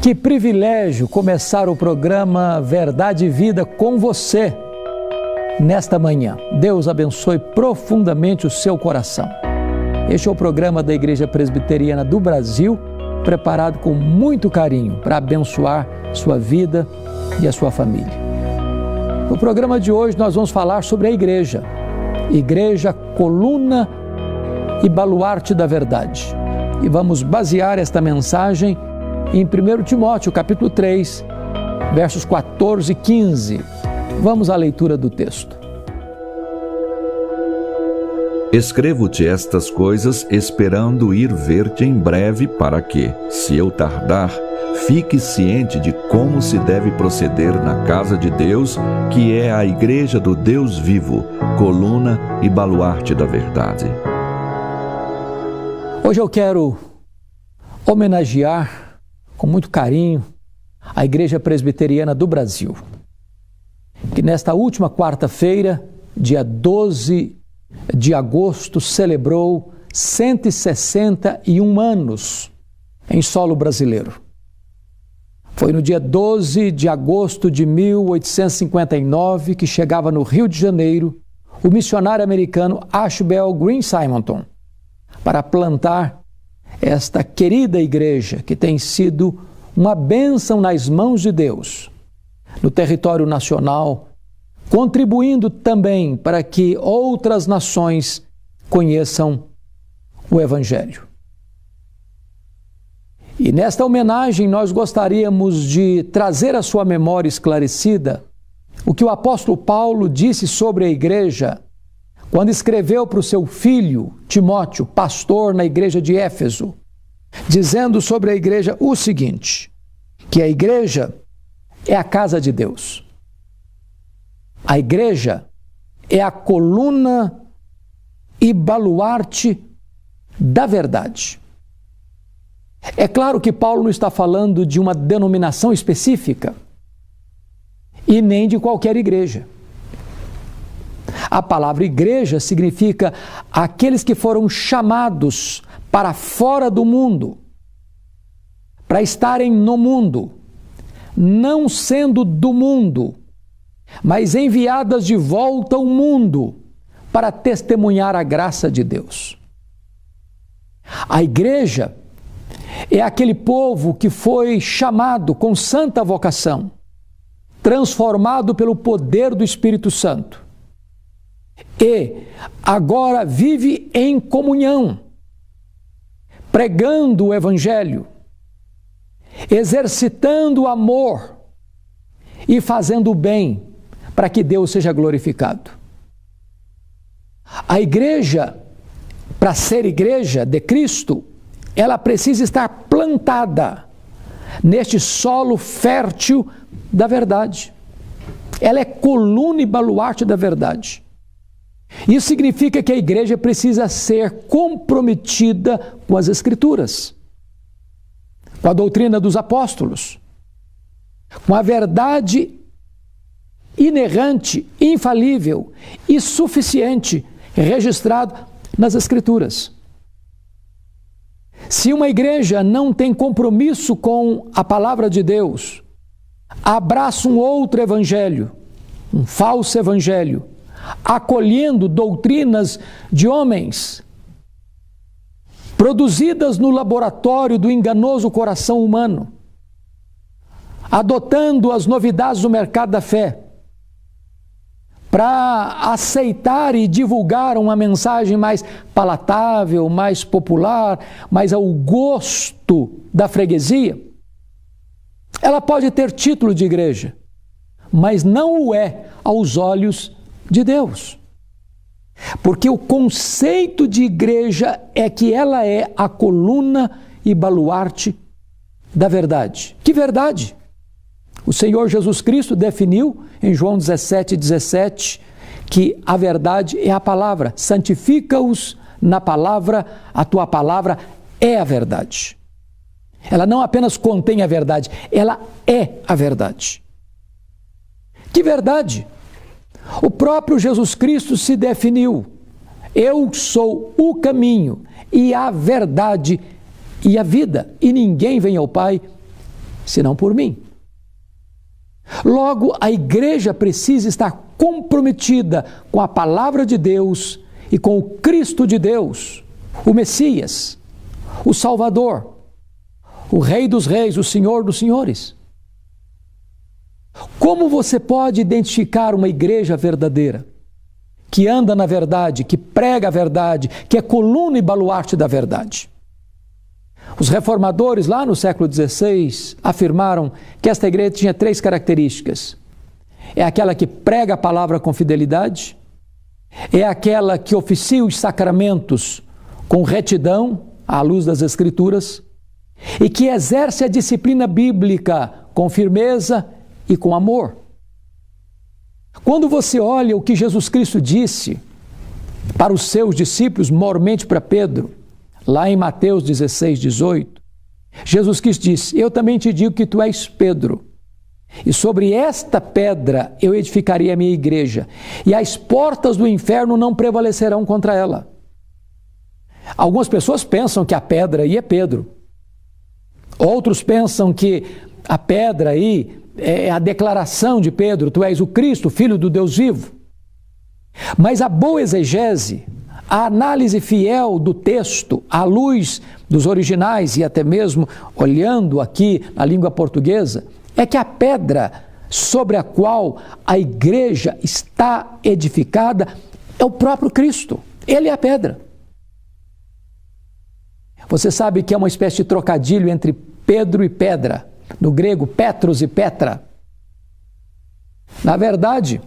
Que privilégio começar o programa Verdade e Vida com você nesta manhã. Deus abençoe profundamente o seu coração. Este é o programa da Igreja Presbiteriana do Brasil, preparado com muito carinho para abençoar sua vida e a sua família. No programa de hoje nós vamos falar sobre a igreja, coluna e baluarte da verdade. E vamos basear esta mensagem em 1 Timóteo, capítulo 3, versos 14 e 15. Vamos à leitura do texto. Escrevo-te estas coisas esperando ir ver-te em breve, para que, se eu tardar, fique ciente de como se deve proceder na casa de Deus, que é a igreja do Deus vivo, coluna e baluarte da verdade. Hoje eu quero homenagear com muito carinho a Igreja Presbiteriana do Brasil, que nesta última quarta-feira, dia 12 de agosto, celebrou 161 anos em solo brasileiro. Foi no dia 12 de agosto de 1859 que chegava no Rio de Janeiro o missionário americano Ashbel Green Simonton para plantar esta querida igreja que tem sido uma bênção nas mãos de Deus no território nacional, contribuindo também para que outras nações conheçam o Evangelho. E nesta homenagem nós gostaríamos de trazer à sua memória esclarecida o que o apóstolo Paulo disse sobre a igreja quando escreveu para o seu filho Timóteo, pastor na igreja de Éfeso, dizendo sobre a igreja o seguinte, que a igreja é a casa de Deus. A igreja é a coluna e baluarte da verdade. É claro que Paulo não está falando de uma denominação específica e nem de qualquer igreja. A palavra igreja significa aqueles que foram chamados para fora do mundo, para estarem no mundo, não sendo do mundo, mas enviadas de volta ao mundo para testemunhar a graça de Deus. A igreja é aquele povo que foi chamado com santa vocação, transformado pelo poder do Espírito Santo, e agora vive em comunhão, pregando o Evangelho, exercitando o amor e fazendo o bem para que Deus seja glorificado. A igreja, para ser igreja de Cristo, ela precisa estar plantada neste solo fértil da verdade. Ela é coluna e baluarte da verdade. Isso significa que a igreja precisa ser comprometida com as Escrituras, com a doutrina dos apóstolos, com a verdade inerrante, infalível e suficiente registrada nas Escrituras. Se uma igreja não tem compromisso com a palavra de Deus, abraça um outro evangelho, um falso evangelho, acolhendo doutrinas de homens, produzidas no laboratório do enganoso coração humano, adotando as novidades do mercado da fé, para aceitar e divulgar uma mensagem mais palatável, mais popular, mais ao gosto da freguesia, ela pode ter título de igreja, mas não o é aos olhos de Deus. Porque o conceito de igreja é que ela é a coluna e baluarte da verdade. Que verdade? O Senhor Jesus Cristo definiu em João 17:17 que a verdade é a palavra. Santifica-os na palavra, a tua palavra é a verdade. Ela não apenas contém a verdade, ela é a verdade. Que verdade? O próprio Jesus Cristo se definiu. Eu sou o caminho e a verdade e a vida, e ninguém vem ao Pai senão por mim. Logo, a igreja precisa estar comprometida com a palavra de Deus e com o Cristo de Deus, o Messias, o Salvador, o Rei dos Reis, o Senhor dos Senhores. Como você pode identificar uma igreja verdadeira, que anda na verdade, que prega a verdade, que é coluna e baluarte da verdade? Os reformadores, lá no século XVI, afirmaram que esta igreja tinha 3 características. É aquela que prega a palavra com fidelidade, é aquela que oficia os sacramentos com retidão, à luz das Escrituras, e que exerce a disciplina bíblica com firmeza e com amor. Quando você olha o que Jesus Cristo disse para os seus discípulos, mormente para Pedro, lá em Mateus 16, 18, Jesus Cristo disse: eu também te digo que tu és Pedro, e sobre esta pedra eu edificarei a minha igreja, e as portas do inferno não prevalecerão contra ela. Algumas pessoas pensam que a pedra aí é Pedro. Outros pensam que a pedra aí é a declaração de Pedro: tu és o Cristo, Filho do Deus vivo. Mas a boa exegese, a análise fiel do texto, à luz dos originais e até mesmo olhando aqui na língua portuguesa, é que a pedra sobre a qual a igreja está edificada é o próprio Cristo. Ele é a pedra. Você sabe que é uma espécie de trocadilho entre Pedro e pedra, no grego Petros e Petra. Na verdade,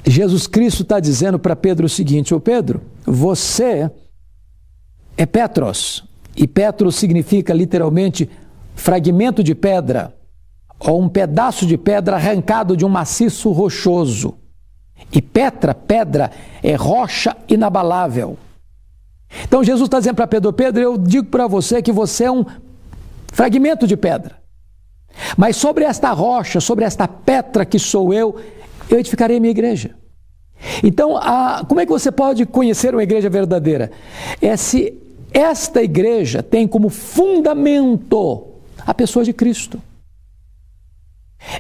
Jesus Cristo está dizendo para Pedro o seguinte: ô Pedro, você é Petros, e Petros significa literalmente fragmento de pedra, ou um pedaço de pedra arrancado de um maciço rochoso. E Petra, pedra, é rocha inabalável. Então Jesus está dizendo para Pedro: Pedro, eu digo para você que você é um fragmento de pedra, mas sobre esta rocha, sobre esta Petra que sou eu edificarei a minha igreja. Então, como é que você pode conhecer uma igreja verdadeira? É se esta igreja tem como fundamento a pessoa de Cristo.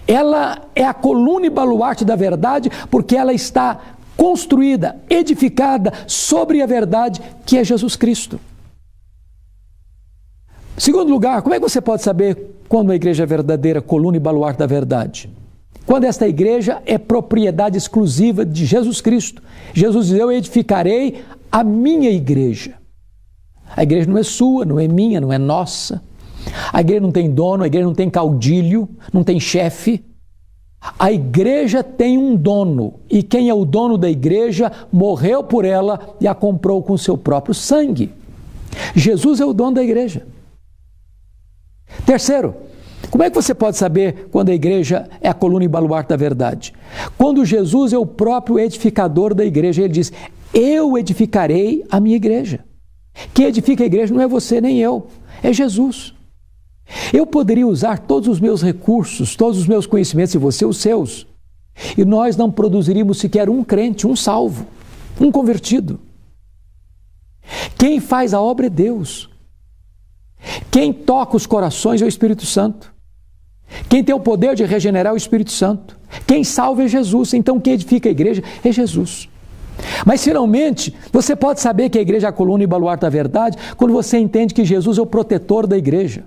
Ela é a coluna e baluarte da verdade, porque ela está construída, edificada sobre a verdade, que é Jesus Cristo. Segundo lugar, como é que você pode saber quando uma igreja é verdadeira, coluna e baluarte da verdade? Quando esta igreja é propriedade exclusiva de Jesus Cristo. Jesus diz: eu edificarei a minha igreja. A igreja não é sua, não é minha, não é nossa. A igreja não tem dono, a igreja não tem caudilho, não tem chefe. A igreja tem um dono, e quem é o dono da igreja morreu por ela e a comprou com o seu próprio sangue. Jesus é o dono da igreja. Terceiro, como é que você pode saber quando a igreja é a coluna e baluarte da verdade? Quando Jesus é o próprio edificador da igreja, ele diz: eu edificarei a minha igreja. Quem edifica a igreja não é você nem eu, é Jesus. Eu poderia usar todos os meus recursos, todos os meus conhecimentos, e você os seus, e nós não produziríamos sequer um crente, um salvo, um convertido. Quem faz a obra é Deus. Quem toca os corações é o Espírito Santo. Quem tem o poder de regenerar é o Espírito Santo. Quem salva é Jesus. Então quem edifica a igreja é Jesus. Mas finalmente, você pode saber que a igreja é a coluna e baluarte da verdade quando você entende que Jesus é o protetor da igreja.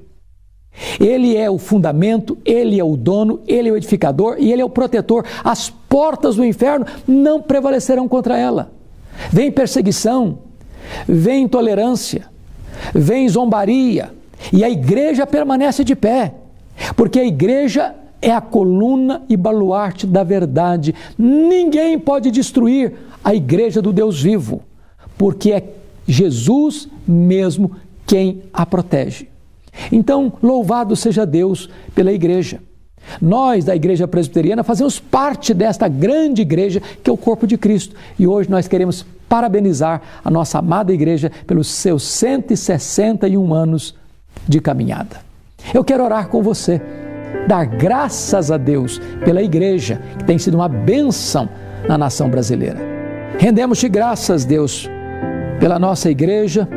Ele é o fundamento, Ele é o dono, Ele é o edificador e Ele é o protetor. As portas do inferno não prevalecerão contra ela. Vem perseguição, vem intolerância, vem zombaria, e a igreja permanece de pé, porque a igreja é a coluna e baluarte da verdade. Ninguém pode destruir a igreja do Deus vivo, porque é Jesus mesmo quem a protege. Então, louvado seja Deus pela igreja. Nós, da Igreja Presbiteriana, fazemos parte desta grande igreja que é o corpo de Cristo. E hoje nós queremos parabenizar a nossa amada igreja pelos seus 161 anos de caminhada. Eu quero orar com você, dar graças a Deus pela igreja, que tem sido uma bênção na nação brasileira. Rendemos-te graças, Deus, pela nossa igreja,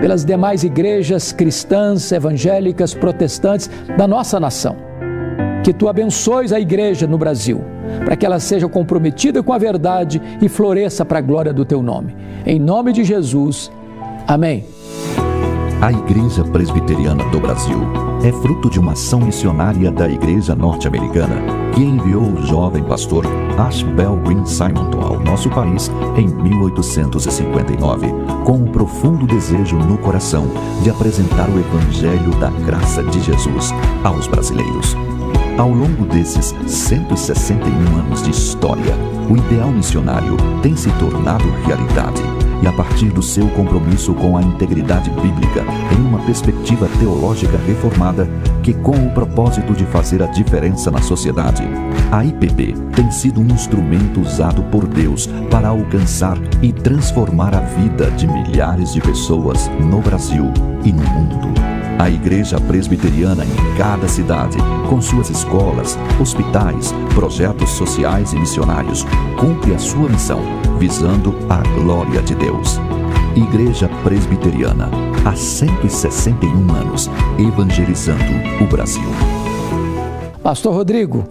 pelas demais igrejas cristãs, evangélicas, protestantes da nossa nação. Que Tu abençoes a igreja no Brasil, para que ela seja comprometida com a verdade e floresça para a glória do Teu nome. Em nome de Jesus, amém. A Igreja Presbiteriana do Brasil é fruto de uma ação missionária da Igreja Norte-Americana, que enviou o jovem pastor Ashbel Green Simonton ao nosso país em 1859, com um profundo desejo no coração de apresentar o Evangelho da graça de Jesus aos brasileiros. Ao longo desses 161 anos de história, o ideal missionário tem se tornado realidade. E a partir do seu compromisso com a integridade bíblica em uma perspectiva teológica reformada, que com o propósito de fazer a diferença na sociedade, a IPB tem sido um instrumento usado por Deus para alcançar e transformar a vida de milhares de pessoas no Brasil e no mundo. A Igreja Presbiteriana em cada cidade, com suas escolas, hospitais, projetos sociais e missionários, cumpre a sua missão, visando a glória de Deus. Igreja Presbiteriana, há 161 anos, evangelizando o Brasil. Pastor Rodrigo,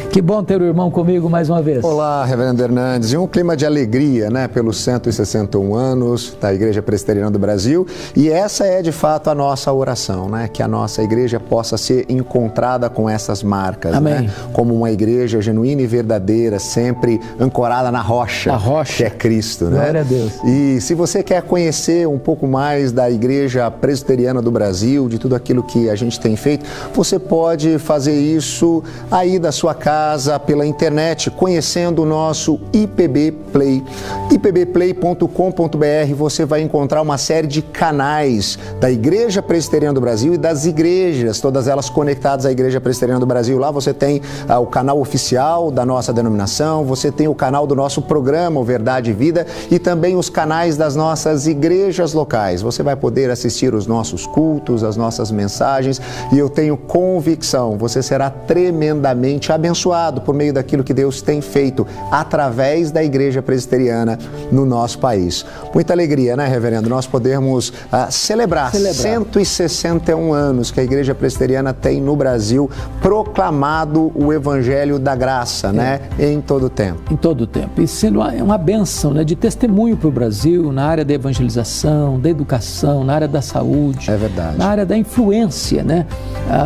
que bom ter o irmão comigo mais uma vez. Olá, Reverendo Hernandes. E um clima de alegria, pelos 161 anos da Igreja Presbiteriana do Brasil. E essa é, de fato, a nossa oração, que a nossa igreja possa ser encontrada com essas marcas. Amém. Como uma igreja genuína e verdadeira, sempre ancorada na rocha, que é Cristo. Glória a Deus. E se você quer conhecer um pouco mais da Igreja Presbiteriana do Brasil, de tudo aquilo que a gente tem feito, você pode fazer isso aí da sua casa, pela internet, conhecendo o nosso IPB Play. ipbplay.com.br, você vai encontrar uma série de canais da Igreja Presbiteriana do Brasil e das igrejas, todas elas conectadas à Igreja Presbiteriana do Brasil. Lá você tem o canal oficial da nossa denominação, você tem o canal do nosso programa, o Verdade e Vida, e também os canais das nossas igrejas locais. Você vai poder assistir os nossos cultos, as nossas mensagens, e eu tenho convicção, você será tremendamente abençoado por meio daquilo que Deus tem feito através da Igreja Presbiteriana no nosso país. Muita alegria, Reverendo? Nós podemos celebrar 161 anos que a Igreja Presbiteriana tem no Brasil proclamado o Evangelho da Graça, em todo o tempo. Em todo o tempo. E sendo uma bênção, de testemunho para o Brasil na área da evangelização, da educação, na área da saúde. É verdade. Na área da influência,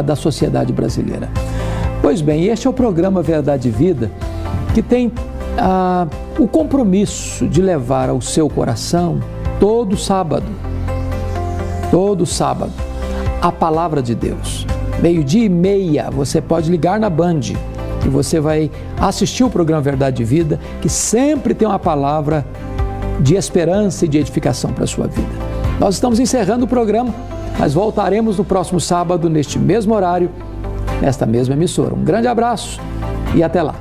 da sociedade brasileira. Pois bem, este é o programa Verdade e Vida, que tem o compromisso de levar ao seu coração todo sábado, a palavra de Deus. 12:30, você pode ligar na Band e você vai assistir o programa Verdade e Vida, que sempre tem uma palavra de esperança e de edificação para a sua vida. Nós estamos encerrando o programa, mas voltaremos no próximo sábado, neste mesmo horário, nesta mesma emissora. Um grande abraço e até lá.